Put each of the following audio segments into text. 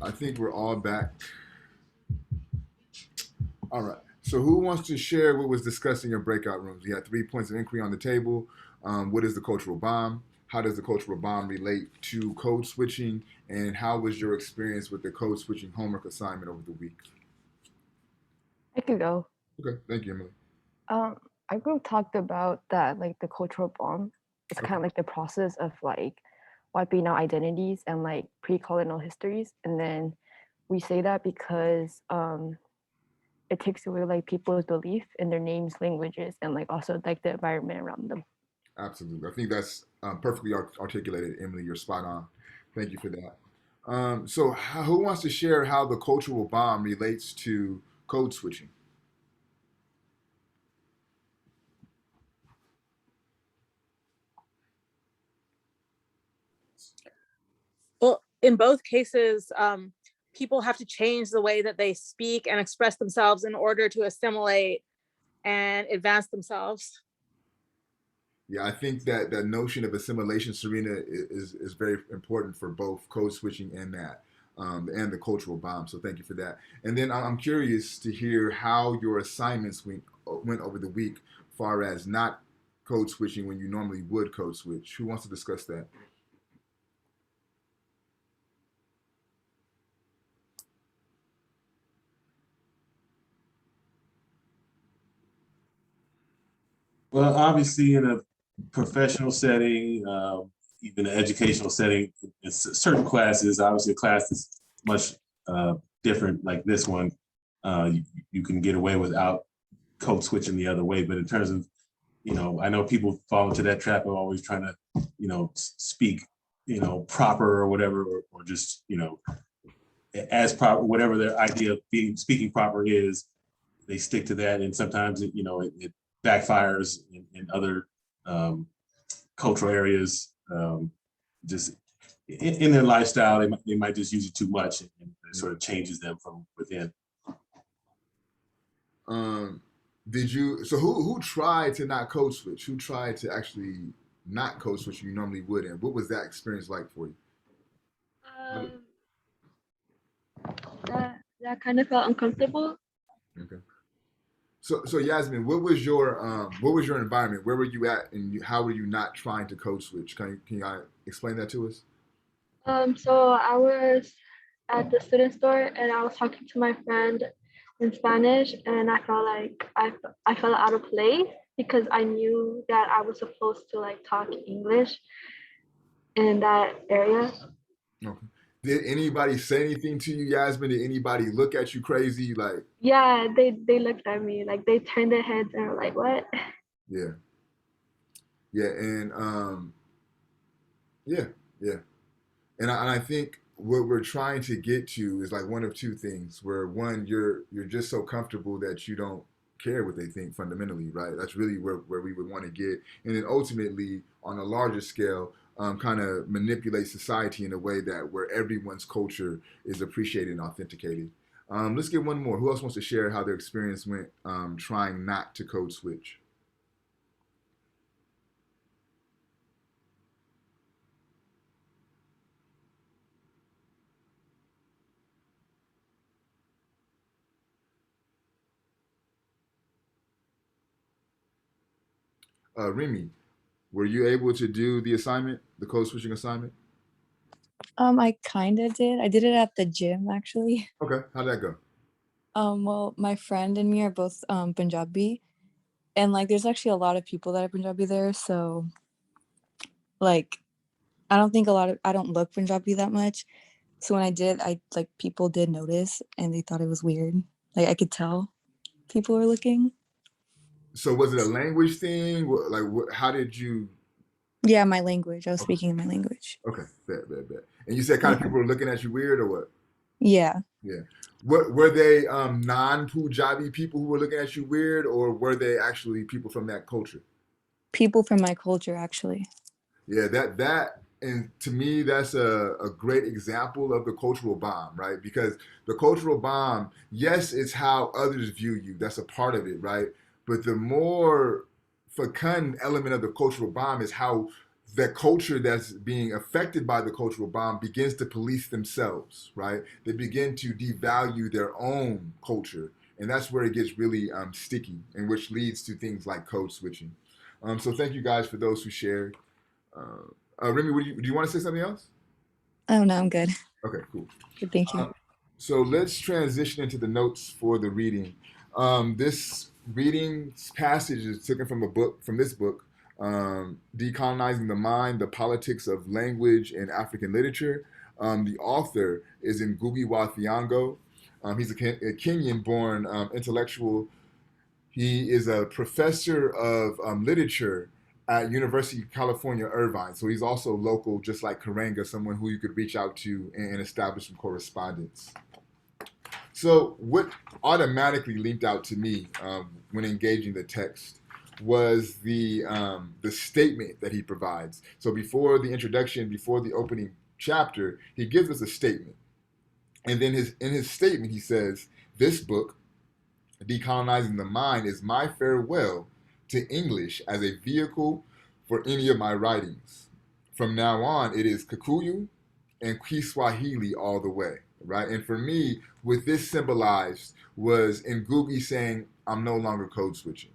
I think we're all back. All right. So, who wants to share what was discussed in your breakout rooms? You had 3 points of inquiry on the table. What is the cultural bomb? How does the cultural bomb relate to code switching? And how was your experience with the code switching homework assignment over the week? I could go. Okay. Thank you, Emily. Um, I group talked about that, like the cultural bomb. It's Okay. kind of like the process of like wiping out identities and like pre-colonial histories, and then we say that because it takes away like people's belief in their names, languages, and like also like the environment around them. Absolutely. I think that's perfectly articulated, Emily. You're spot on. Thank you for that. So, who wants to share how the cultural bomb relates to code switching? Well, in both cases, people have to change the way that they speak and express themselves in order to assimilate and advance themselves. Yeah, I think that that notion of assimilation, Serena, is very important for both code switching and that, and the cultural bomb. So thank you for that. And then I'm curious to hear how your assignments went over the week, far as not code switching when you normally would code switch. Who wants to discuss that? Well, obviously, in a professional setting, even an educational setting, in certain classes, obviously, a class is much different, like this one, you can get away without code switching the other way. But in terms of, I know people fall into that trap of always trying to, speak, proper or whatever, or just, as proper, whatever their idea of being speaking proper is, they stick to that, and sometimes it backfires in other cultural areas. Just in their lifestyle, they might just use it too much, and it sort of changes them from within. Um, did you? So who tried to not code switch? Who tried to actually not code switch you normally would? And what was that experience like for you? Um, that kind of felt uncomfortable. Okay. So Yasmin, what was your environment? Where were you at, and how were you not trying to code switch? Can you explain that to us? So I was at the student store and I was talking to my friend in Spanish, and I felt like I felt out of place because I knew that I was supposed to like talk English in that area. Okay. Did anybody say anything to you, Yasmin? Did anybody look at you crazy? Like, Yeah, they looked at me like they turned their heads and were like, "What?" yeah, yeah, and yeah, yeah. And I think what we're trying to get to is like one of two things. Where one, you're just so comfortable that you don't care what they think fundamentally, right? That's really where we would want to get, and then ultimately on a larger scale, kind of manipulate society in a way that where everyone's culture is appreciated and authenticated. Let's get one more. Who else wants to share how their experience went trying not to code switch? Remy, were you able to do the assignment, the code switching assignment? I kind of did. I did it at the gym actually. Okay, how'd that go? Well, my friend and me are both Punjabi, and like there's actually a lot of people that are Punjabi there, so like I don't look Punjabi that much. So when I did, I like people did notice and they thought it was weird. Like I could tell people were looking. So was it a language thing? Like, how did you? Yeah, my language. I was Okay, speaking in my language. okay, bet. And you said kind of Yeah. people were looking at you weird or what? Yeah. Yeah. What were they non-Punjabi people who were looking at you weird, or were they actually people from that culture? People from my culture actually. Yeah, that and to me that's a great example of the cultural bomb, right? Because the cultural bomb, yes, it's how others view you. That's a part of it, right? But the more fecund element of the cultural bomb is how the culture that's being affected by the cultural bomb begins to police themselves, right? They begin to devalue their own culture. And that's where it gets really sticky, and which leads to things like code switching. So thank you guys for those who shared. Remy, do you want to say something else? Oh no, I'm good. Okay, cool. Good, thank you. So let's transition into the notes for the reading. This reading passage is taken from this book, Decolonizing the Mind, the Politics of Language in African Literature. The author is Ngūgī wa Thiong'o. He's a Kenyan-born intellectual. He is a professor of literature at University of California, Irvine. So he's also local, just like Karenga, someone who you could reach out to and establish some correspondence. So what automatically leaped out to me when engaging the text was the statement that he provides. So before the introduction, before the opening chapter, he gives us a statement. And then in his statement, he says, "This book, Decolonizing the Mind, is my farewell to English as a vehicle for any of my writings. From now on, it is Kikuyu and Kiswahili all the way," right? And for me, what this symbolized was Ngūgī saying, I'm no longer code switching,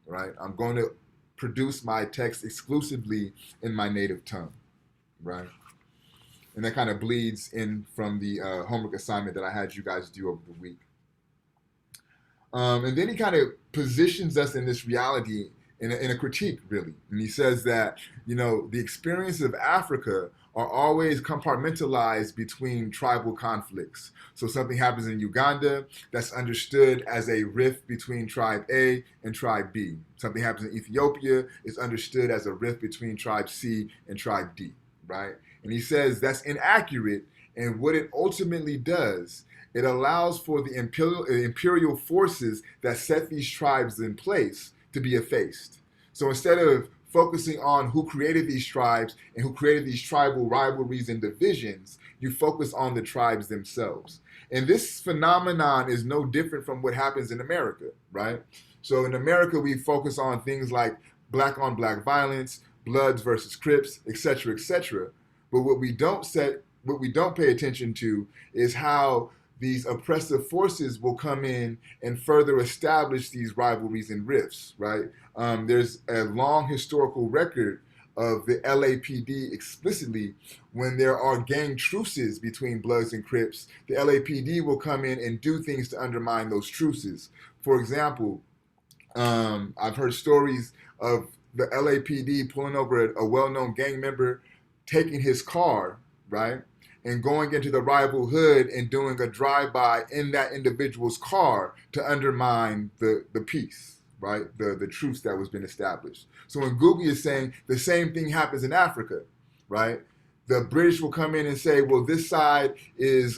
right? I'm going to produce my text exclusively in my native tongue, right? And that kind of bleeds in from the homework assignment that I had you guys do over the week. And then he kind of positions us in this reality in a critique, really. And he says that, the experiences of Africa are always compartmentalized between tribal conflicts. So something happens in Uganda that's understood as a rift between tribe A and tribe B. Something happens in Ethiopia is understood as a rift between tribe C and tribe D, right? And he says that's inaccurate, and what it ultimately does, it allows for the imperial forces that set these tribes in place to be effaced. So instead of focusing on who created these tribes and who created these tribal rivalries and divisions, you focus on the tribes themselves. And this phenomenon is no different from what happens in America, right? So in America, we focus on things like black on black violence, Bloods versus Crips, et cetera, et cetera. But what we don't pay attention to is how these oppressive forces will come in and further establish these rivalries and rifts, right? There's a long historical record of the LAPD explicitly when there are gang truces between Bloods and Crips. The LAPD will come in and do things to undermine those truces. For example, I've heard stories of the LAPD pulling over a well-known gang member, taking his car, right? And going into the rival hood and doing a drive-by in that individual's car to undermine the peace, right? The truce that was been established. So when Ngūgī is saying the same thing happens in Africa, right? The British will come in and say, well, this side is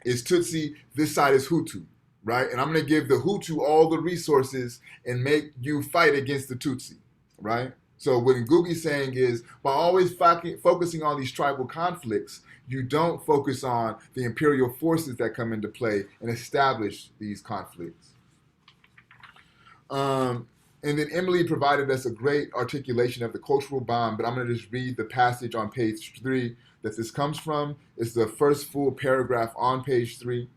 Tutsi, this side is Hutu, right? And I'm going to give the Hutu all the resources and make you fight against the Tutsi, right? So what Ngūgī is saying is, by always focusing on these tribal conflicts, you don't focus on the imperial forces that come into play and establish these conflicts. And then Emily provided us a great articulation of the cultural bomb, but I'm going to just read the passage on page 3 that this comes from. It's the first full paragraph on page 3.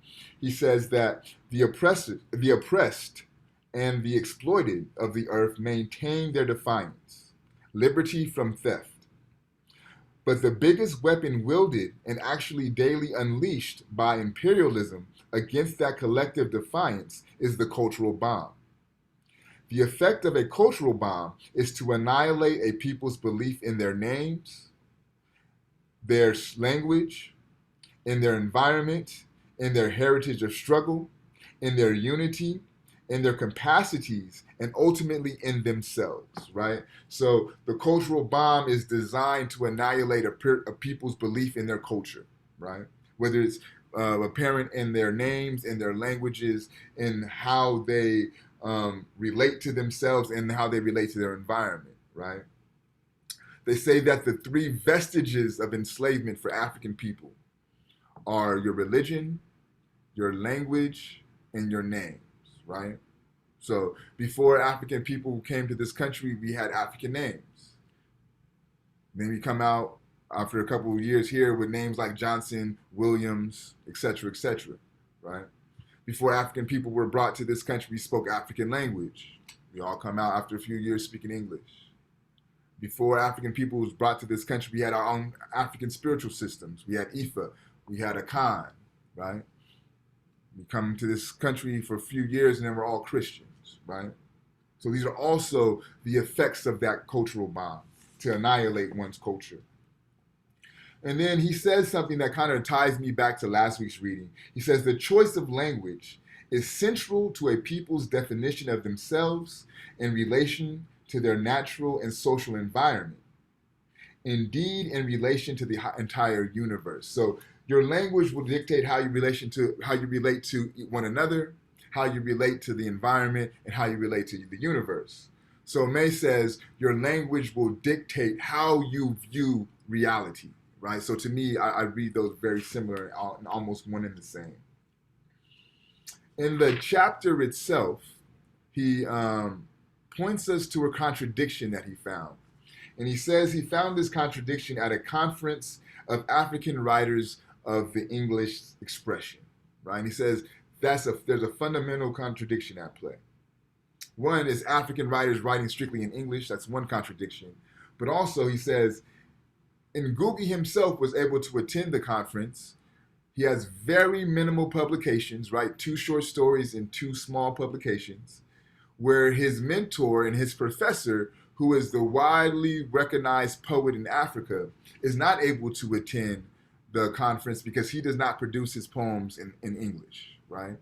He says that the oppressed and the exploited of the earth maintain their defiance, liberty from theft. But the biggest weapon wielded and actually daily unleashed by imperialism against that collective defiance is the cultural bomb. The effect of a cultural bomb is to annihilate a people's belief in their names, their language, in their environment, in their heritage of struggle, in their unity, in their capacities, and ultimately in themselves, right? So the cultural bomb is designed to annihilate a people's belief in their culture, right? Whether it's apparent in their names, in their languages, in how they relate to themselves and how they relate to their environment, right? They say that the 3 vestiges of enslavement for African people are your religion, your language, and your names, right? So before African people came to this country, we had African names. Then we come out after a couple of years here with names like Johnson, Williams, etc., right? Before African people were brought to this country, we spoke African language. We all come out after a few years speaking English. Before African people was brought to this country, we had our own African spiritual systems. We had Ifa, we had Akan, right? We come to this country for a few years and then we're all Christians, right? So these are also the effects of that cultural bomb to annihilate one's culture. And then he says something that kind of ties me back to last week's reading. He says, the choice of language is central to a people's definition of themselves in relation to their natural and social environment. Indeed, in relation to the entire universe. So your language will dictate how you relate to one another, how you relate to the environment, and how you relate to the universe. So May says your language will dictate how you view reality. Right, so to me, I read those very similar and almost one and the same. In the chapter itself, he points us to a contradiction that he found. And he says he found this contradiction at a conference of African writers of the English expression. Right, and he says there's a fundamental contradiction at play. One is African writers writing strictly in English. That's one contradiction. But also, he says, and Ngūgī himself was able to attend the conference. He has very minimal publications, right? 2 short stories and 2 small publications, where his mentor and his professor, who is the widely recognized poet in Africa, is not able to attend the conference because he does not produce his poems in English, right?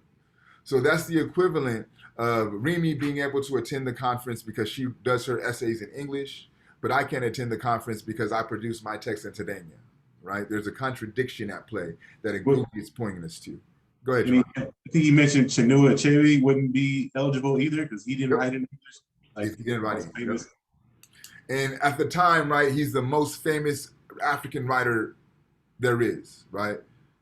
So that's the equivalent of Remy being able to attend the conference because she does her essays in English, but I can't attend the conference because I produce my text in Tadenya, right? There's a contradiction at play that Ngūgī is pointing us to. Go ahead, John. I think he mentioned Chinua Achebe wouldn't be eligible either because he didn't write in English. Like, he didn't write in English. And at the time, right, he's the most famous African writer there is, right?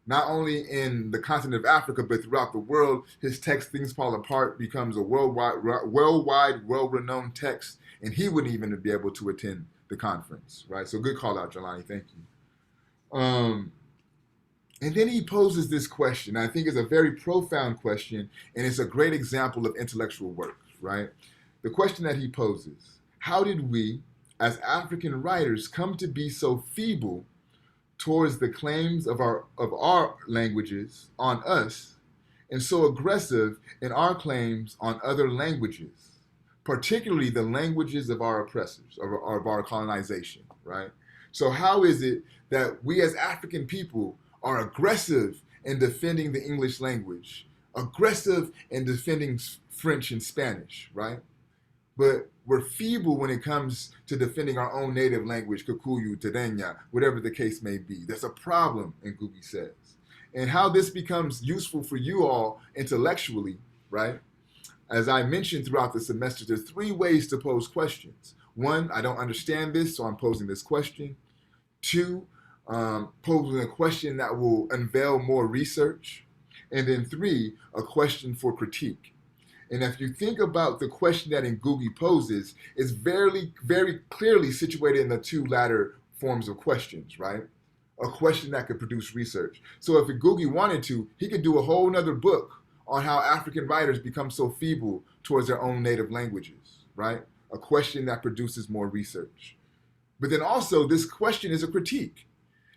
Not only in the continent of Africa, but throughout the world. His text, Things Fall Apart, becomes a worldwide, well-renowned text, and he wouldn't even be able to attend the conference, right? So good call out, Jelani. Thank you. And then he poses this question. I think it's a very profound question, and it's a great example of intellectual work, right? The question that he poses: how did we, as African writers, come to be so feeble towards the claims of our languages on us, and so aggressive in our claims on other languages, particularly the languages of our oppressors, of our colonization, right? So how is it that we as African people are aggressive in defending the English language, aggressive in defending French and Spanish, right? But we're feeble when it comes to defending our own native language, Kikuyu, Tadenya, whatever the case may be. There's a problem, Ngūgī says. And how this becomes useful for you all intellectually, right? As I mentioned throughout the semester, there's 3 ways to pose questions. 1, I don't understand this, so I'm posing this question. 2, posing a question that will unveil more research. And then 3, a question for critique. And if you think about the question that Ngūgī poses, it's very, very clearly situated in the 2 latter forms of questions, right? A question that could produce research. So if Ngūgī wanted to, he could do a whole nother book on how African writers become so feeble towards their own native languages, right? A question that produces more research. But then also, this question is a critique.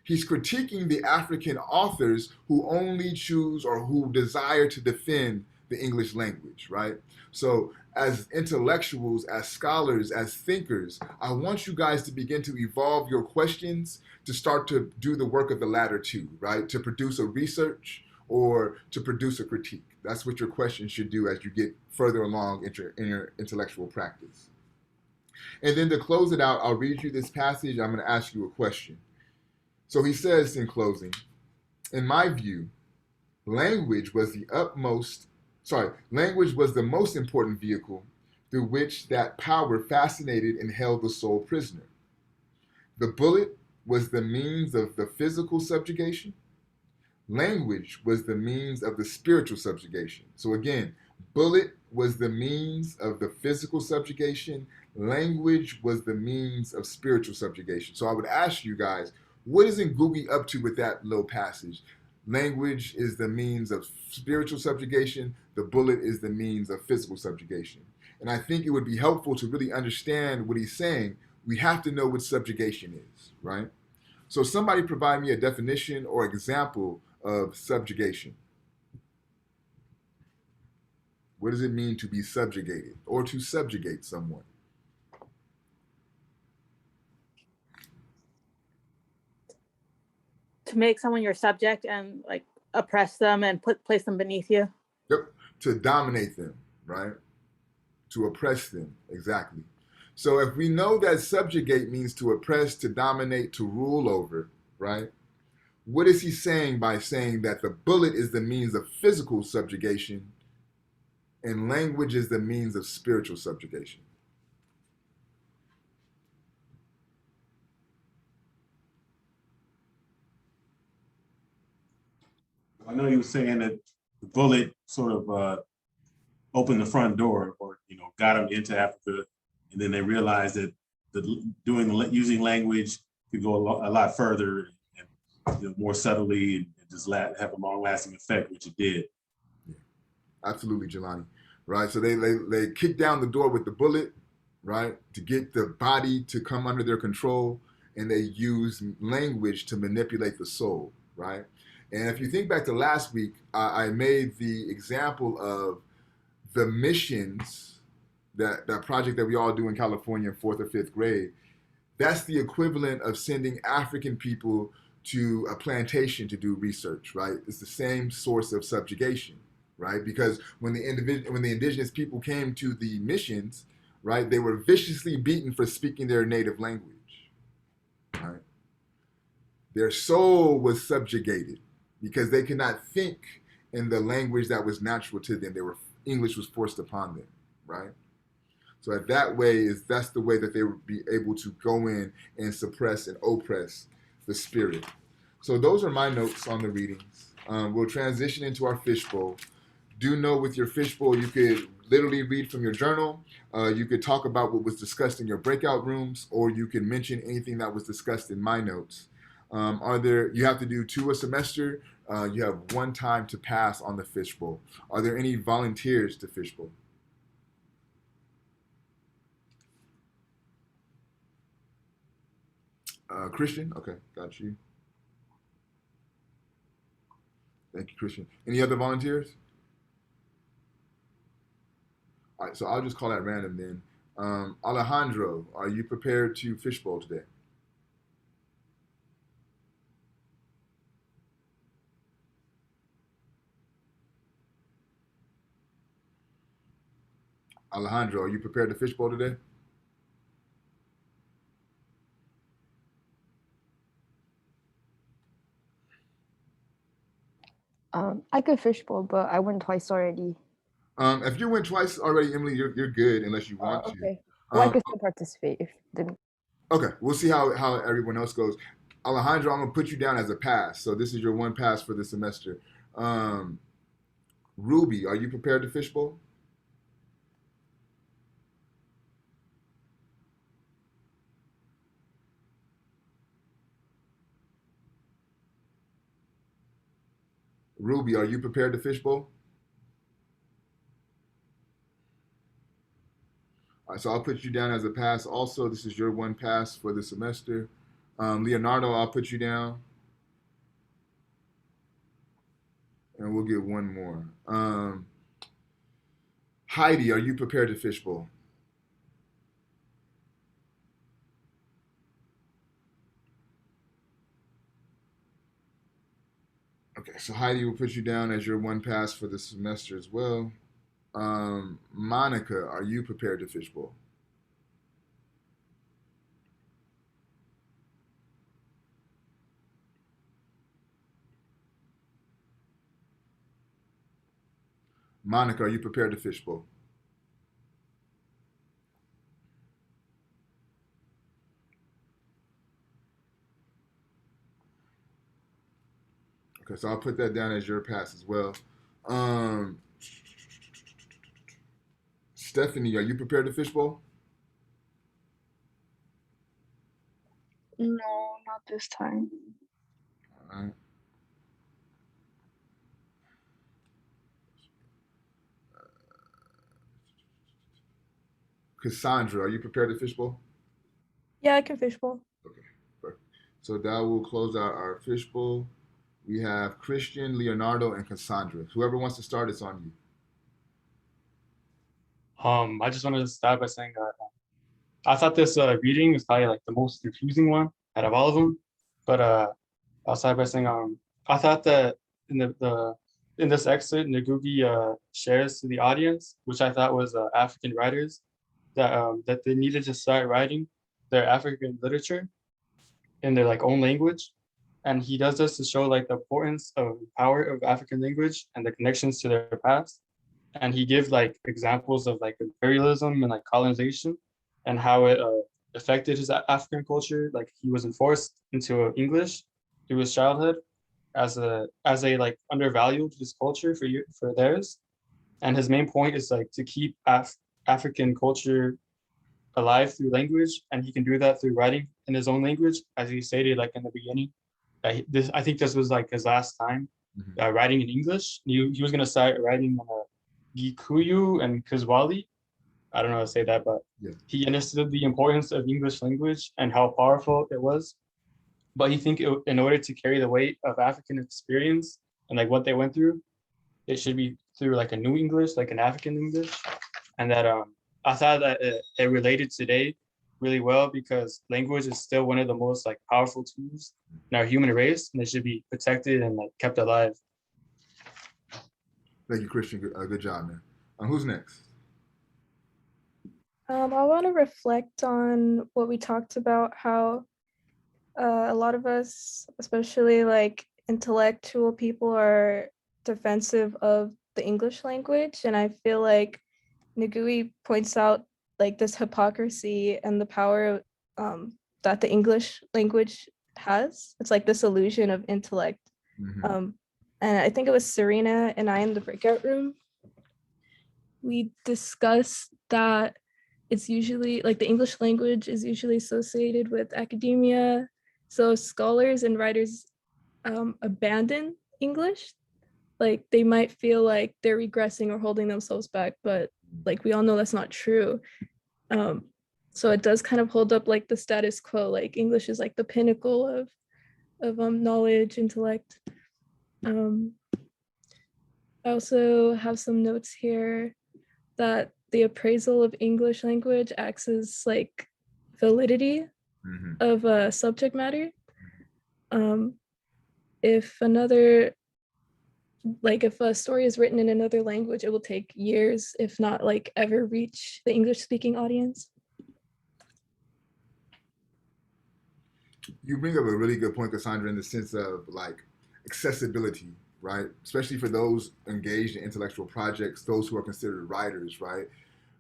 He's critiquing the African authors who only choose or who desire to defend the English language, right? So as intellectuals, as scholars, as thinkers, I want you guys to begin to evolve your questions to start to do the work of the latter 2, right? To produce a research or to produce a critique. That's what your questions should do as you get further along in your intellectual practice. And then to close it out, I'll read you this passage. I'm going to ask you a question. So he says in closing, in my view, language was the most important vehicle through which that power fascinated and held the soul prisoner. The bullet was the means of the physical subjugation. Language was the means of the spiritual subjugation. So again, bullet was the means of the physical subjugation. language was the means of spiritual subjugation. So I would ask you guys, what is Ngūgī up to with that little passage? Language is the means of spiritual subjugation. The bullet is the means of physical subjugation. And I think it would be helpful to really understand what he's saying. We have to know what subjugation is, right? So somebody provide me a definition or example of subjugation. What does it mean to be subjugated or to subjugate someone? To make someone your subject and like oppress them and place them beneath you. Yep. To dominate them, right? To oppress them, exactly. So if we know that subjugate means to oppress, to dominate, to rule over, right? What is he saying by saying that the bullet is the means of physical subjugation and language is the means of spiritual subjugation? I know you were saying that the bullet sort of opened the front door, or got them into Africa, and then they realized that using language could go a lot further and more subtly and just have a long-lasting effect, which it did. Yeah, absolutely, Jelani. Right. So they kicked down the door with the bullet, right, to get the body to come under their control, and they use language to manipulate the soul, right? And if you think back to last week, I made the example of the missions, that project that we all do in California in 4th or 5th grade. That's the equivalent of sending African people to a plantation to do research, right? It's the same source of subjugation, right? Because when the indigenous people came to the missions, right, they were viciously beaten for speaking their native language, right? Their soul was subjugated because they could not think in the language that was natural to them. English was forced upon them, right? So that's the way that they would be able to go in and suppress and oppress the spirit. So those are my notes on the readings. We'll transition into our fishbowl. Do know with your fishbowl, you could literally read from your journal. You could talk about what was discussed in your breakout rooms, or you can mention anything that was discussed in my notes. You have to do 2 a semester. You have 1 time to pass on the fishbowl. Are there any volunteers to fishbowl? Christian? Okay, got you. Thank you, Christian. Any other volunteers? All right, so I'll just call that random then. Alejandro, are you prepared to fishbowl today? Alejandro, are you prepared to fishbowl today? I could fishbowl, but I went twice already. If you went twice already, Emily, you're good unless you want to. Okay. Well, I could still participate if didn't. Okay, we'll see how everyone else goes. Alejandro, I'm gonna put you down as a pass. So this is your 1 pass for the semester. Ruby, are you prepared to fishbowl? Ruby, are you prepared to fishbowl? All right, so I'll put you down as a pass. Also, this is your 1 pass for the semester. Leonardo, I'll put you down. And we'll get 1 more. Heidi, are you prepared to fishbowl? Okay, so Heidi will put you down as your 1 pass for the semester as well. Monica, are you prepared to fishbowl? Monica, are you prepared to fishbowl? Okay, so I'll put that down as your pass as well. Stephanie, are you prepared to fishbowl? No, not this time. All right. Cassandra, are you prepared to fishbowl? Yeah, I can fishbowl. Okay, perfect. So that will close out our fishbowl. We have Christian, Leonardo, and Cassandra. Whoever wants to start, it's on you. I just wanted to start by saying that I thought this reading was probably like the most confusing one out of all of them. But I'll start by saying I thought that in in this excerpt, Ngūgī shares to the audience, which I thought was African writers, that they needed to start writing their African literature in their like own language. And he does this to show like the importance of power of African language and the connections to their past. And he gives like examples of like imperialism and like colonization and how it affected his African culture. Like he was enforced into English through his childhood as a like undervalued his culture for theirs. And his main point is like to keep African culture alive through language, and he can do that through writing in his own language, as he stated like in the beginning. I think this was like his last time writing in English. He was gonna start writing on Gikuyu and Kiswahili. I don't know how to say that, but Yeah. he understood the importance of English language and how powerful it was. But he think in order to carry the weight of African experience and like what they went through, it should be through like a new English, like an African English. And that I thought that it related today really well because language is still one of the most like powerful tools in our human race, and it should be protected and like kept alive. Thank you, Christian. Good job, man. Who's next? I want to reflect on what we talked about, how a lot of us, especially like intellectual people, are defensive of the English language. And I feel like Ngūgī points out like this hypocrisy and the power that the English language has. It's like this illusion of intellect. Mm-hmm. And I think it was Serena and I in the breakout room. We discussed that it's usually like the English language is usually associated with academia. So scholars and writers abandon English. Like they might feel like they're regressing or holding themselves back, but like we all know that's not true. So it does kind of hold up like the status quo, like English is like the pinnacle of knowledge, intellect. I also have some notes here that the appraisal of English language acts as like validity of a subject matter. If a story is written in another language, it will take years, if not like ever reach the English speaking audience. You bring up a really good point, Cassandra, in the sense of like accessibility, right? Especially for those engaged in intellectual projects, those who are considered writers, right?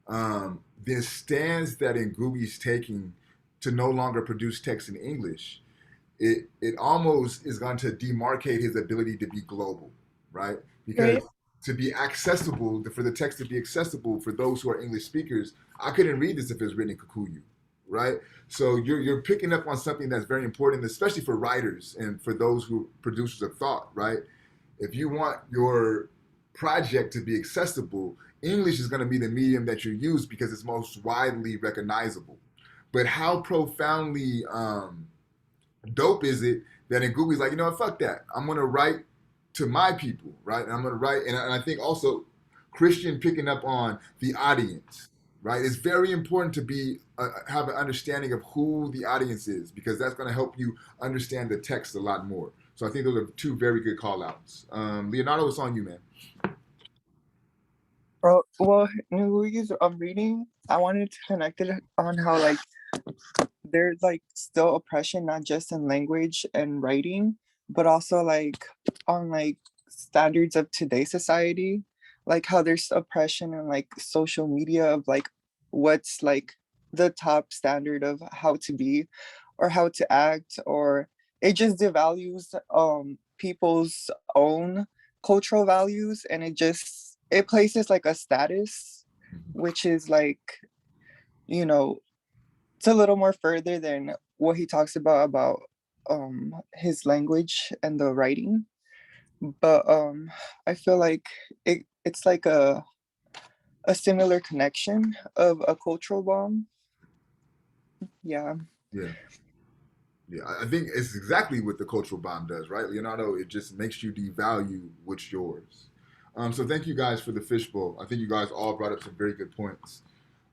The stance that Ngūgī's taking to no longer produce text in English, it almost is going to demarcate his ability to be global, right? Because Right. to be accessible, for the text to be accessible for those who are English speakers, I couldn't read this if it was written in Kikuyu, right? So you're picking up on something that's very important, especially for writers and for those who producers of thought, right? If you want your project to be accessible, English is going to be the medium that you use because it's most widely recognizable. But how profoundly dope is it that Ngūgī's like, you know what, fuck that. I'm going to write to my people, right? And I'm going to write, and I think also Christian picking up on the audience, right? It's very important to be have an understanding of who the audience is because that's going to help you understand the text a lot more. So I think those are two very good call outs. Leonardo, it's on you, man. Well, Ngūgī's reading, I wanted to connect it on how like there's like still oppression, not just in language and writing, but also like on like standards of today's society, like how there's oppression in like social media of like what's like the top standard of how to be or how to act, or it just devalues people's own cultural values, and it places like a status which is like, you know, it's a little more further than what he talks about his language and the writing. But I feel like it's like a similar connection of a cultural bomb. Yeah. Yeah. Yeah, I think it's exactly what the cultural bomb does, right, Leonardo? It just makes you devalue what's yours. So thank you guys for the fishbowl. I think you guys all brought up some very good points.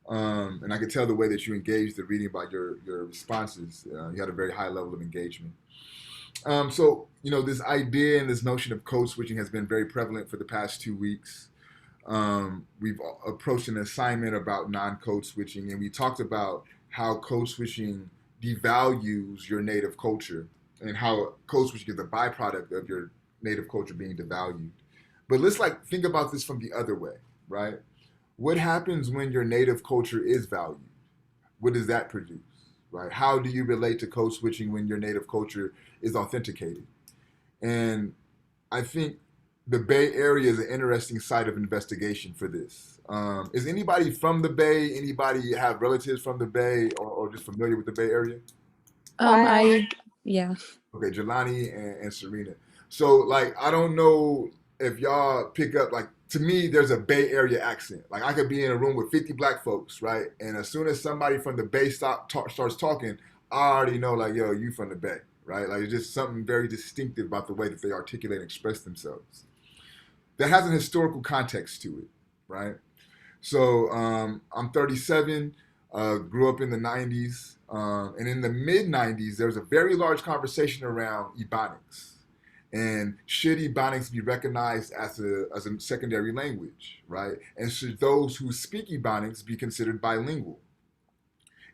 And I could tell the way that you engaged the reading by your responses. You had a very high level of engagement. So, this idea and this notion of code switching has been very prevalent for the past 2 weeks. We've approached an assignment about non-code switching, and we talked about how code switching devalues your native culture and how code switching is a byproduct of your native culture being devalued. But let's think about this from the other way, right? What happens when your native culture is valued? What does that produce, right? How do you relate to code switching when your native culture is authenticated? And I think the Bay Area is an interesting site of investigation for this. Is anybody from the Bay? Anybody have relatives from the Bay or just familiar with the Bay Area? Yeah. Okay, Jelani and Serena. So, I don't know if y'all pick up, to me, there's a Bay Area accent. I could be in a room with 50 black folks, right? And as soon as somebody from the Bay starts talking, I already know, yo, you from the Bay, right? It's just something very distinctive about the way that they articulate and express themselves. That has an historical context to it, right? So I'm 37, grew up in the 90s, and in the mid 90s, there was a very large conversation around Ebonics. And should Ebonics be recognized as a secondary language, right? And should those who speak Ebonics be considered bilingual?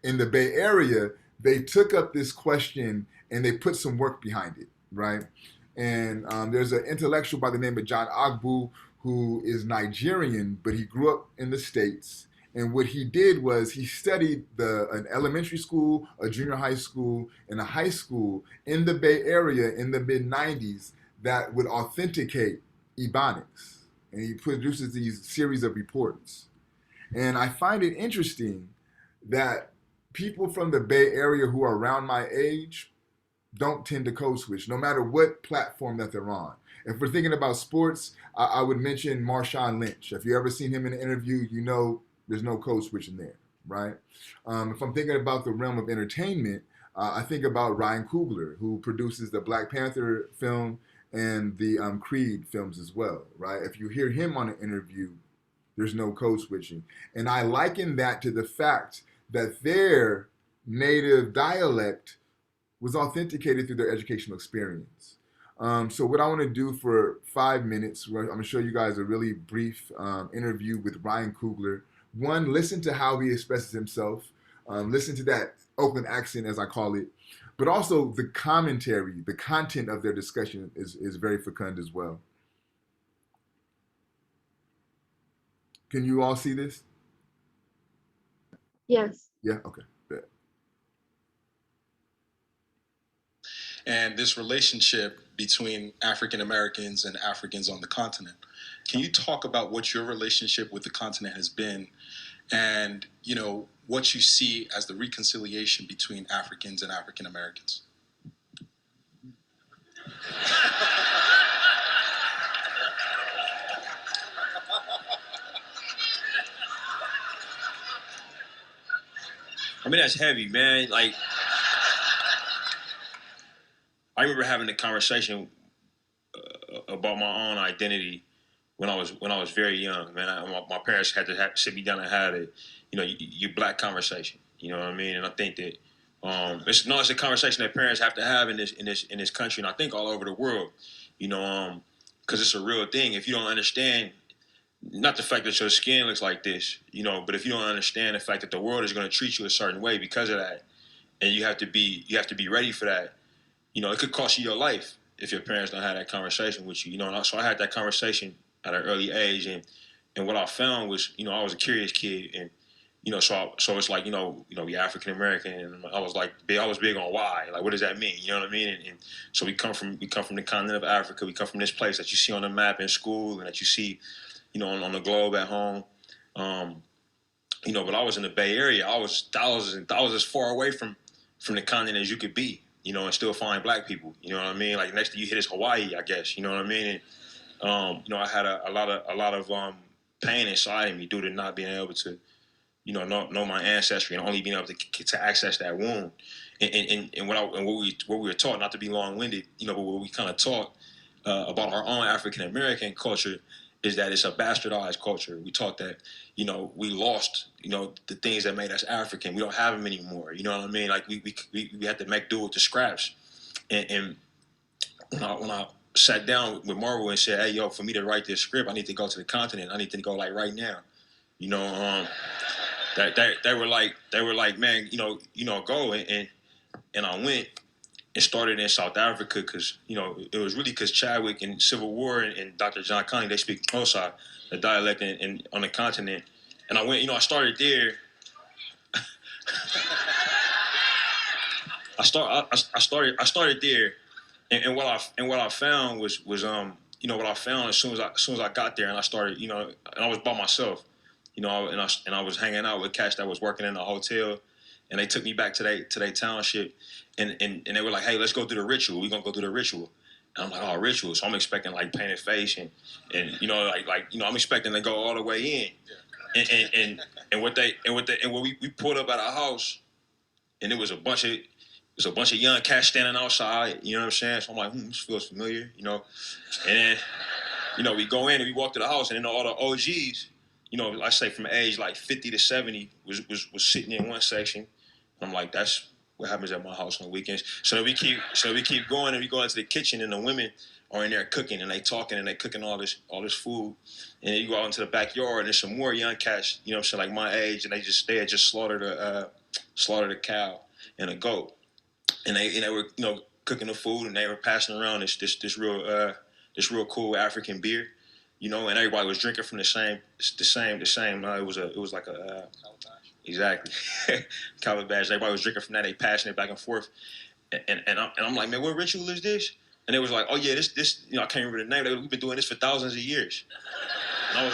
In the Bay Area, they took up this question and they put some work behind it, right? And there's an intellectual by the name of John Agbu who is Nigerian, but he grew up in the States. And what he did was he studied an elementary school, a junior high school, and a high school in the Bay Area in the mid 90s that would authenticate Ebonics. And he produces these series of reports. And I find it interesting that people from the Bay Area who are around my age don't tend to code switch, no matter what platform that they're on. If we're thinking about sports, I would mention Marshawn Lynch. If you ever seen him in an interview, you know there's no code switching there, right? If I'm thinking about the realm of entertainment, I think about Ryan Coogler, who produces the Black Panther film and the Creed films as well, right? If you hear him on an interview, there's no code switching. And I liken that to the fact that their native dialect was authenticated through their educational experience. So what I want to do for 5 minutes, I'm going to show you guys a really brief interview with Ryan Coogler. One, listen to how he expresses himself. Listen to that Oakland accent, as I call it. But also the commentary, the content of their discussion is very fecund as well. Can you all see this? Yes. Yeah, okay. Bet. And this relationship between African Americans and Africans on the continent. Can you talk about what your relationship with the continent has been and, what you see as the reconciliation between Africans and African Americans? I mean, that's heavy, man. I remember having a conversation about my own identity when I was very young, man. My parents had to sit me down and have a, your black conversation. You know what I mean? And I think that it's a conversation that parents have to have in this country, and I think all over the world. Because it's a real thing. If you don't understand, not the fact that your skin looks like this, but if you don't understand the fact that the world is going to treat you a certain way because of that, and you have to be ready for that. It could cost you your life if your parents don't have that conversation with you. And so I had that conversation at an early age, and what I found was, I was a curious kid, and so it's like, we African American, and I was big on why, like, what does that mean? You know what I mean? And so we come from the continent of Africa. We come from this place that you see on the map in school and that you see, on the globe at home. But I was in the Bay Area. I was as far away from from the continent as you could be, you know, and still find black people. You know what I mean? Like next thing you hit is Hawaii, I guess. You know what I mean? And, you know, I had a lot of pain inside of me due to not being able to, you know my ancestry and only being able to access that wound. And what we were taught, not to be long winded, you know, but what we kind of taught about our own African American culture is that it's a bastardized culture. We taught that, you know, we lost, you know, the things that made us African. We don't have them anymore. You know what I mean? Like we had to make do with the scraps. And when I sat down with Marvel and said, hey, yo, for me to write this script, I need to go to the continent. I need to go like right now. You know, they were like, man, you know, go. And I went and started in South Africa because, you know, it was really because Chadwick and Civil War and Dr. John Connie, they speak Xhosa, the dialect on the continent. And I went, you know, I started there. I started there, and what I found was you know, what I found as soon as I got there and I started, you know, and I was by myself, you know, and I was hanging out with cats that was working in a hotel, and they took me back to their township, and they were like, hey, let's go do the ritual. We're gonna go do the ritual. And I'm like, oh, ritual. So I'm expecting like painted face and you know, like you know, I'm expecting to go all the way in. And what we pulled up at our house, and it was a bunch of young cats standing outside, you know what I'm saying? So I'm like, this feels familiar, you know? And then, you know, we go in and we walk to the house, and then all the OGs, you know, I say from age like 50 to 70 was sitting in one section. I'm like, that's what happens at my house on the weekends. So we keep going, and we go into the kitchen, and the women are in there cooking, and they talking, and they cooking all this food. And then you go out into the backyard, and there's some more young cats, you know what I'm saying, like my age, and they had just slaughtered a cow and a goat. And they were, you know, cooking the food, and they were passing around this real cool African beer, you know, and everybody was drinking from the same. It was like a exactly calabash. Everybody was drinking from that. They passing it back and forth, and I'm like, man, what ritual is this? And they was like, oh yeah, this you know, I can't remember the name. We've been doing this for thousands of years. And I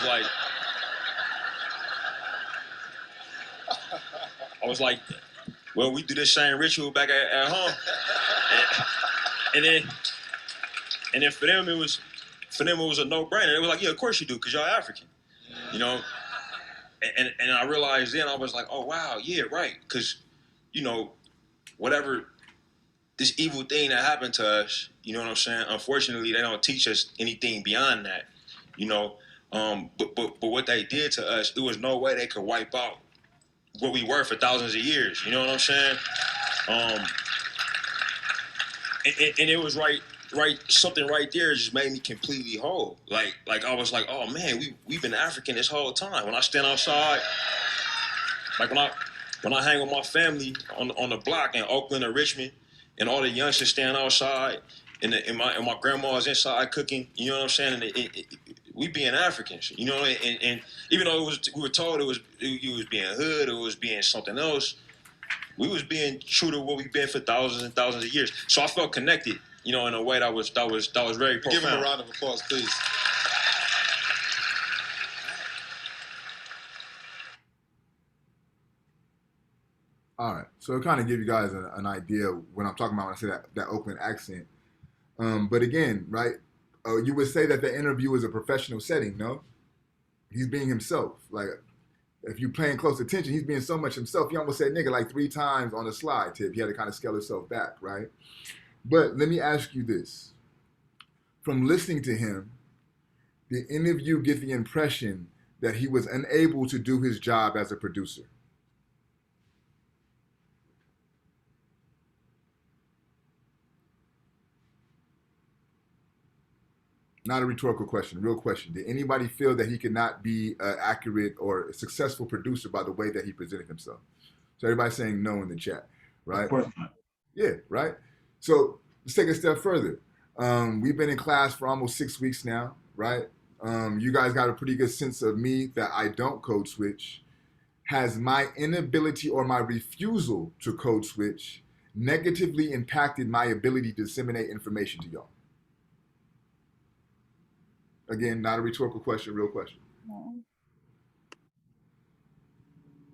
was like, well, we do this same ritual back at home, and then for them it was a no-brainer. They were like, yeah, of course you do, because y'all African, you know. And I realized then, I was like, oh wow, yeah, right, because, you know, whatever this evil thing that happened to us, you know what I'm saying? Unfortunately, they don't teach us anything beyond that, you know. But what they did to us, there was no way they could wipe out what we were for thousands of years. You know what I'm saying? And it was right. Something right there just made me completely whole. Like I was like, oh man, we've been African this whole time. When I stand outside, like when I hang with my family on the block in Oakland or Richmond, and all the youngsters stand outside, and my grandma's inside cooking. You know what I'm saying? And we being Africans, you know, and even though we were told it was being hood, or it was being something else, we was being true to what we've been for thousands and thousands of years. So I felt connected, you know, in a way that was very profound. Give him a round of applause, please. All right, so it kind of give you guys an idea of what I'm talking about when I say that Oakland accent. But again, right, you would say that the interview is a professional setting, no? He's being himself. Like, if you're paying close attention, he's being so much himself. He almost said nigga like 3 times on the slide tip. He had to kind of scale himself back, right? But let me ask you this. From listening to him, the interview get the impression that he was unable to do his job as a producer. Not a rhetorical question, real question. Did anybody feel that he could not be an accurate or a successful producer by the way that he presented himself? So everybody's saying no in the chat, right? Of course not. Yeah, right? So let's take a step further. We've been in class for almost 6 weeks now, right? You guys got a pretty good sense of me that I don't code switch. Has my inability or my refusal to code switch negatively impacted my ability to disseminate information to y'all? Again, not a rhetorical question, real question. No.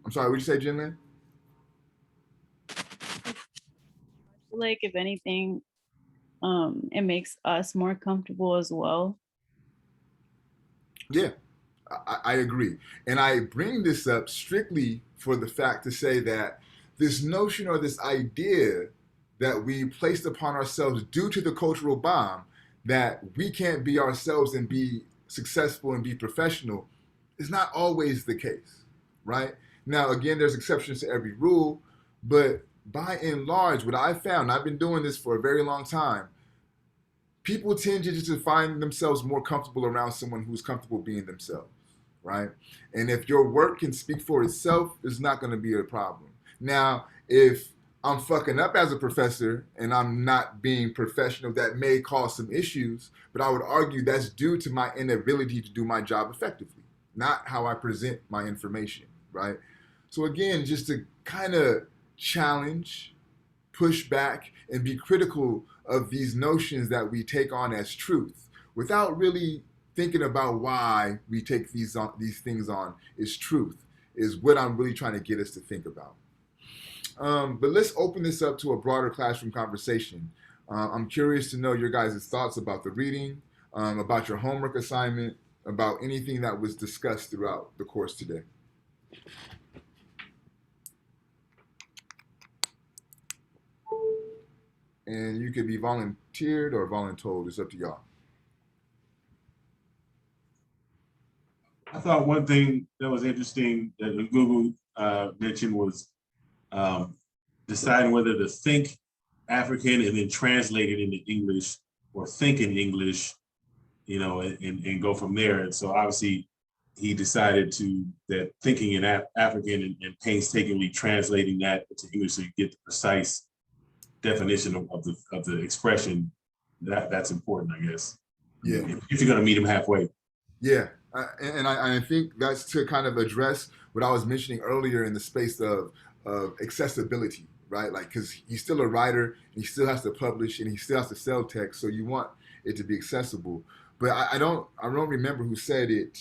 I'm sorry, what did you say, Jinlin? feel like if anything, it makes us more comfortable as well. Yeah, I agree. And I bring this up strictly for the fact to say that this notion or this idea that we placed upon ourselves due to the cultural bomb that we can't be ourselves and be successful and be professional is not always the case, right? Now, again, there's exceptions to every rule, but by and large, what I've found, I've been doing this for a very long time, people tend to just find themselves more comfortable around someone who's comfortable being themselves, right? And if your work can speak for itself, it's not going to be a problem. Now, if I'm fucking up as a professor and I'm not being professional, that may cause some issues, but I would argue that's due to my inability to do my job effectively, not how I present my information, right? So again, just to kind of challenge, push back, and be critical of these notions that we take on as truth without really thinking about why we take these things on as truth is what I'm really trying to get us to think about. But let's open this up to a broader classroom conversation. I'm curious to know your guys' thoughts about the reading, about your homework assignment, about anything that was discussed throughout the course today. And you could be volunteered or voluntold. It's up to y'all. I thought one thing that was interesting that Ngūgī mentioned was deciding whether to think African and then translate it into English or think in English, you know, and go from there. And so obviously he decided that thinking in African and painstakingly translating that into English so you get the precise definition of the expression, that's important, I guess. Yeah. If you're gonna meet him halfway. Yeah, and I think that's to kind of address what I was mentioning earlier in the space of accessibility, right? Like, because he's still a writer, and he still has to publish, and he still has to sell text, so you want it to be accessible. But I don't remember who said it.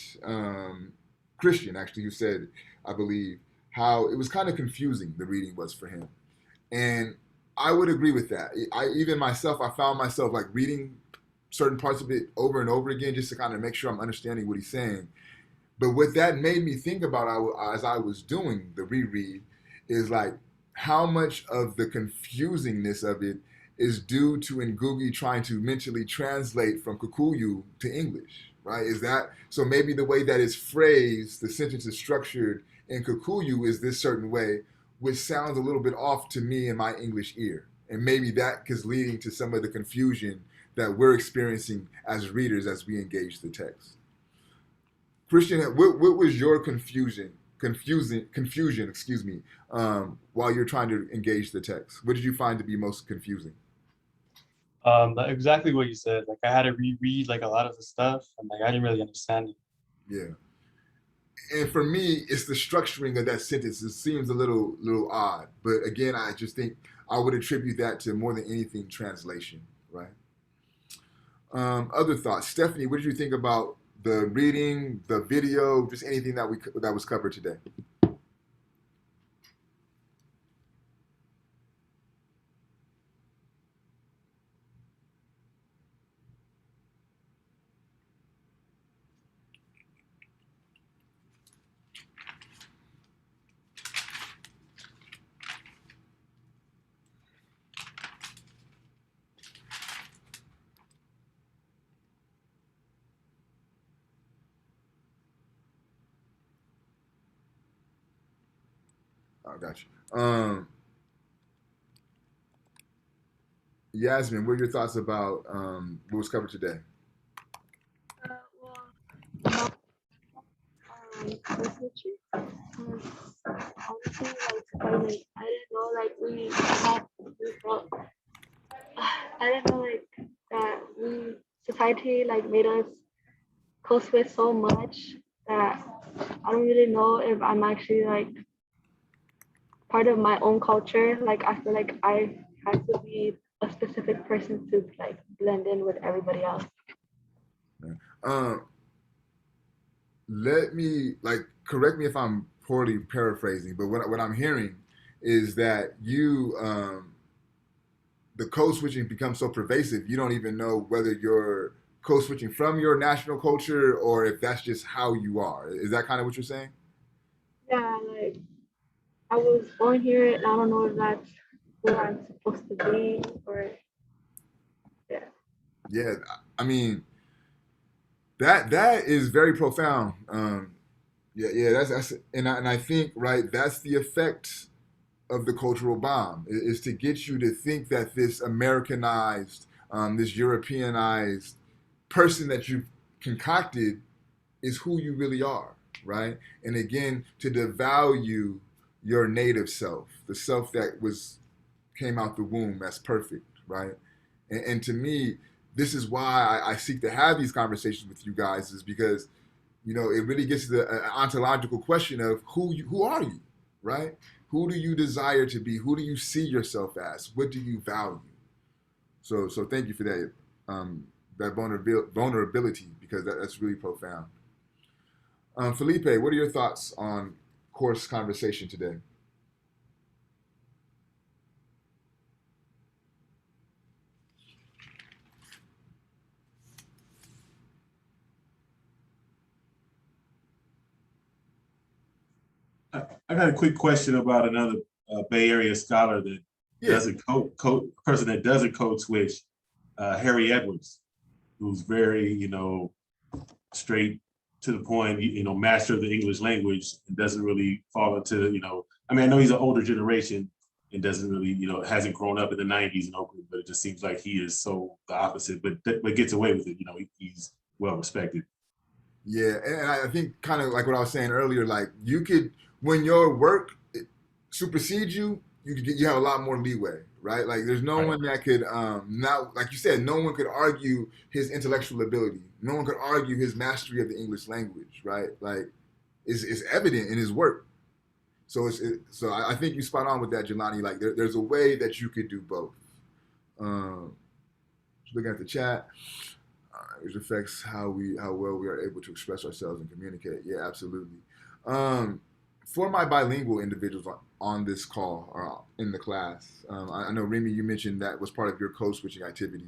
Christian, actually, who said, I believe, how it was kind of confusing, the reading was for him. And I would agree with that. Even myself, I found myself like reading certain parts of it over and over again just to kind of make sure I'm understanding what he's saying. But what that made me think about as I was doing the reread is like how much of the confusingness of it is due to Ngūgī trying to mentally translate from Kikuyu to English, right? Is that, so maybe the way that it's phrased, the sentence is structured in Kikuyu is this certain way, which sounds a little bit off to me in my English ear. And maybe that is leading to some of the confusion that we're experiencing as readers as we engage the text. Christian, what was your confusion, while you're trying to engage the text? What did you find to be most confusing? Exactly what you said. Like I had to reread like a lot of the stuff, and like I didn't really understand it. Yeah. And for me, it's the structuring of that sentence. It seems a little odd, but again, I just think I would attribute that to more than anything translation, right? Other thoughts, Stephanie. What did you think about the reading, the video, just anything that was covered today? I got you. Yasmin, what are your thoughts about what was covered today? Honestly, like I didn't know like I didn't know like that society like made us close with so much that I don't really know if I'm actually like part of my own culture. Like I feel like I have to be a specific person to like blend in with everybody else. Let me correct me if I'm poorly paraphrasing, but what I'm hearing is that you the code switching becomes so pervasive, you don't even know whether you're code switching from your national culture or if that's just how you are. Is that kind of what you're saying? Yeah, like I was born here and I don't know if that's who I'm supposed to be or yeah. Yeah, I mean that is very profound. Yeah, that's and I think right that's the effect of the cultural bomb is to get you to think that this Americanized, this Europeanized person that you've concocted is who you really are, right? And again, to devalue your native self, the self that was came out the womb as perfect, right? And to me, this is why I seek to have these conversations with you guys, is because it really gets to the ontological question of who are you, right? Who do you desire to be? Who do you see yourself as? What do you value? So thank you for that that vulnerability, because that's really profound. Felipe, what are your thoughts on course conversation today? I got a quick question about another Bay Area scholar that doesn't person that doesn't code switch, Harry Edwards, who's very, straight to the point, master of the English language and doesn't really fall into, I mean, I know he's an older generation and doesn't really, hasn't grown up in the 90s in Oakland, but it just seems like he is so the opposite, but gets away with it. He's well respected. Yeah, and I think kind of like what I was saying earlier, like you could, when your work supersedes you, you have a lot more leeway, right? Like there's no one that could, not like you said, no one could argue his intellectual ability. No one could argue his mastery of the English language, right? Like it's evident in his work. So so I think you spot on with that, Jelani. Like there's a way that you could do both. Just looking at the chat. Which affects how well we are able to express ourselves and communicate. Yeah, absolutely. For my bilingual individuals on this call or in the class, I know Remy, you mentioned that was part of your code switching activity.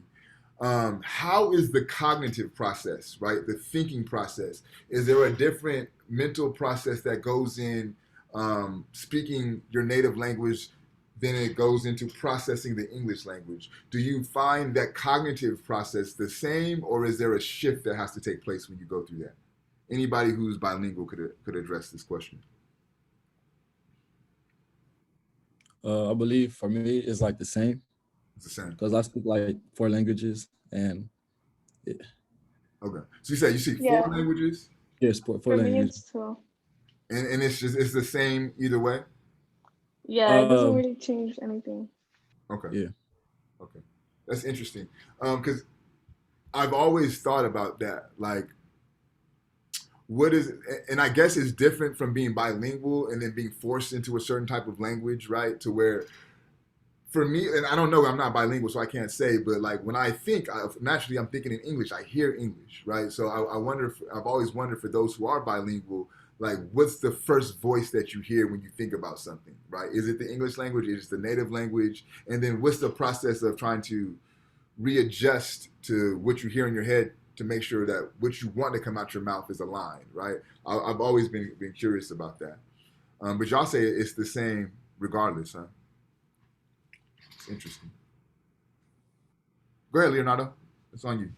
How is the cognitive process, right? The thinking process? Is there a different mental process that goes in speaking your native language then it goes into processing the English language? Do you find that cognitive process the same, or is there a shift that has to take place when you go through that? Anybody who's bilingual could address this question. I believe for me it's like the same. It's the same because I speak like 4 languages and. Yeah. Okay, so you speak 4 languages? Yes, 4 For languages. me, it's 2. And it's the same either way. Yeah, it doesn't really change anything. Okay. Yeah. Okay, that's interesting. Because I've always thought about that. Like, what is, and I guess it's different from being bilingual and then being forced into a certain type of language, right? To where, for me, and I don't know, I'm not bilingual, so I can't say, but like when I think, naturally I'm thinking in English, I hear English, right? So I wonder, I've always wondered for those who are bilingual, like what's the first voice that you hear when you think about something, right? Is it the English language? Is it the native language? And then what's the process of trying to readjust to what you hear in your head to make sure that what you want to come out your mouth is aligned, right? I've always been curious about that. But y'all say it's the same regardless, huh? It's interesting. Go ahead, Leonardo. It's on you.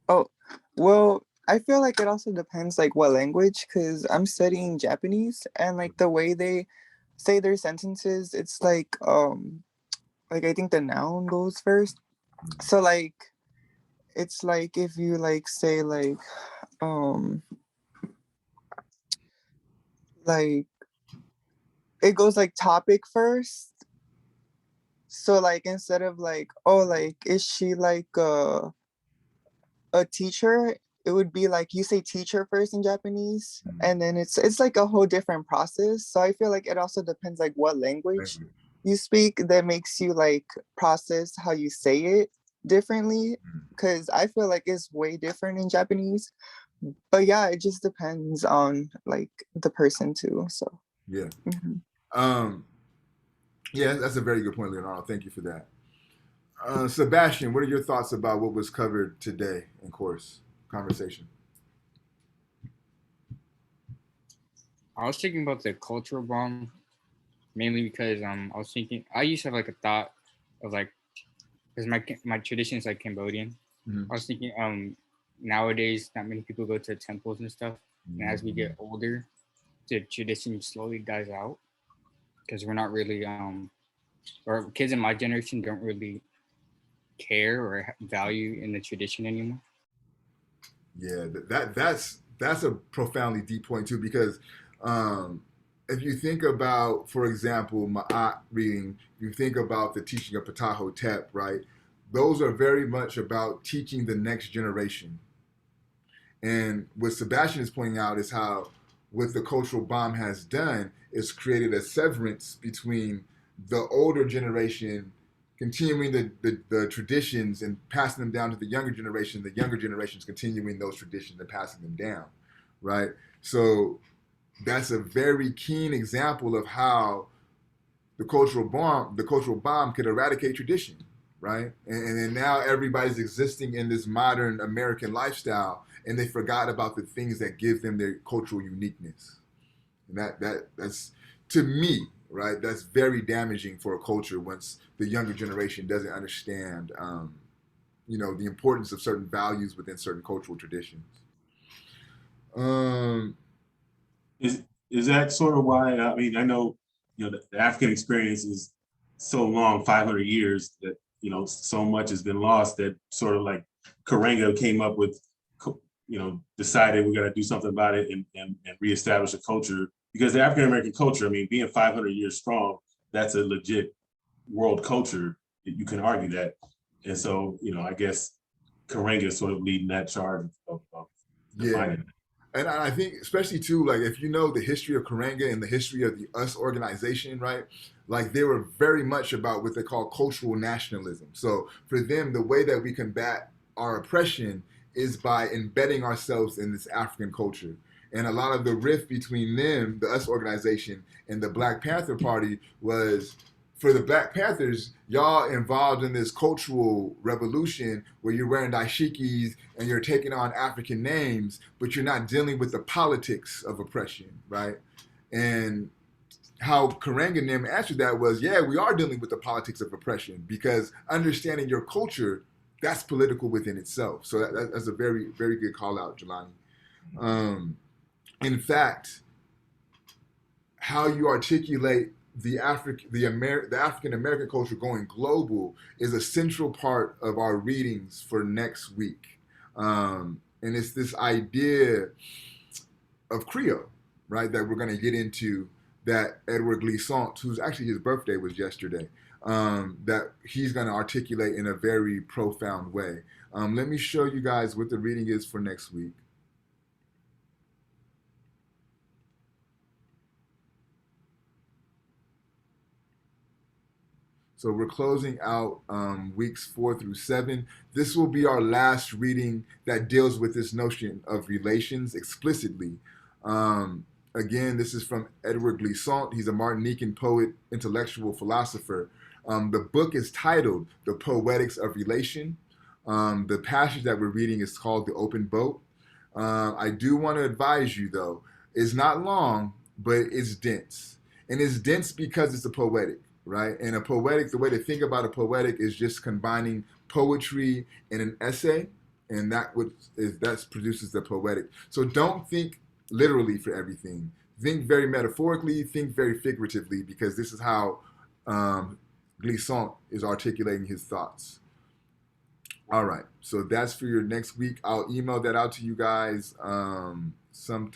Oh, well, I feel like it also depends like what language, because I'm studying Japanese and like the way they say their sentences, it's like I think the noun goes first. So like it's like if you like say like it goes like topic first. So like instead of like, oh, like is she like a teacher, it would be like you say teacher first in Japanese, and then it's like a whole different process. So I feel like it also depends like what language you speak that makes you like process how you say it differently, because I feel like it's way different in Japanese. But yeah, it just depends on like the person too. So yeah. Yeah, that's a very good point, Leonardo. Thank you for that. Sebastian, what are your thoughts about what was covered today in course conversation? I was thinking about the cultural bomb mainly because I was thinking I used to have like a thought of like because my tradition is like Cambodian. Mm-hmm. I was thinking nowadays not many people go to temples and stuff, and as we get older, the tradition slowly dies out because we're not really or kids in my generation don't really care or value in the tradition anymore. Yeah, that's a profoundly deep point too, because if you think about, for example, Ma'at reading, you think about the teaching of Ptah-hotep, right? Those are very much about teaching the next generation. And what Sebastian is pointing out is how what the cultural bomb has done is created a severance between the older generation continuing the traditions and passing them down to the younger generation, the younger generations continuing those traditions and passing them down, right? So that's a very keen example of how the cultural bomb could eradicate tradition, right? And then now everybody's existing in this modern American lifestyle, and they forgot about the things that give them their cultural uniqueness. And that's to me, right? That's very damaging for a culture once the younger generation doesn't understand, the importance of certain values within certain cultural traditions. Is that sort of why? I mean, I know the African experience is so long, 500 years, that so much has been lost that sort of like Karenga came up with, decided we got to do something about it and reestablish a culture, because the African American culture, I mean, being 500 years strong, that's a legit world culture. You can argue that, and so I guess Karenga is sort of leading that charge of defining it. And I think, especially too, like if you know the history of Karenga and the history of the US organization, right? Like they were very much about what they call cultural nationalism. So for them, the way that we combat our oppression is by embedding ourselves in this African culture. And a lot of the rift between them, the US organization, and the Black Panther Party was, for the Black Panthers, y'all involved in this cultural revolution where you're wearing dashikis and you're taking on African names, but you're not dealing with the politics of oppression, right? And how Karenga and them answered that was, yeah, we are dealing with the politics of oppression, because understanding your culture, that's political within itself. So that's a very, very good call out, Jelani. In fact, how you articulate the African American culture going global is a central part of our readings for next week, and it's this idea of Creole, right? That we're going to get into. That Edward Glissant, who's actually his birthday was yesterday, that he's going to articulate in a very profound way. Let me show you guys what the reading is for next week. So we're closing out weeks 4 through 7. This will be our last reading that deals with this notion of relations explicitly. Again, this is from Edward Glissant. He's a Martinican poet, intellectual philosopher. The book is titled The Poetics of Relation. The passage that we're reading is called The Open Boat. I do want to advise you, though, it's not long, but it's dense. And it's dense because it's a poetic, right? And the way to think about a poetic is just combining poetry and an essay, and that produces the poetic. So don't think literally for everything. Think very metaphorically, think very figuratively, because this is how Glissant is articulating his thoughts. All right, so that's for your next week. I'll email that out to you guys sometime.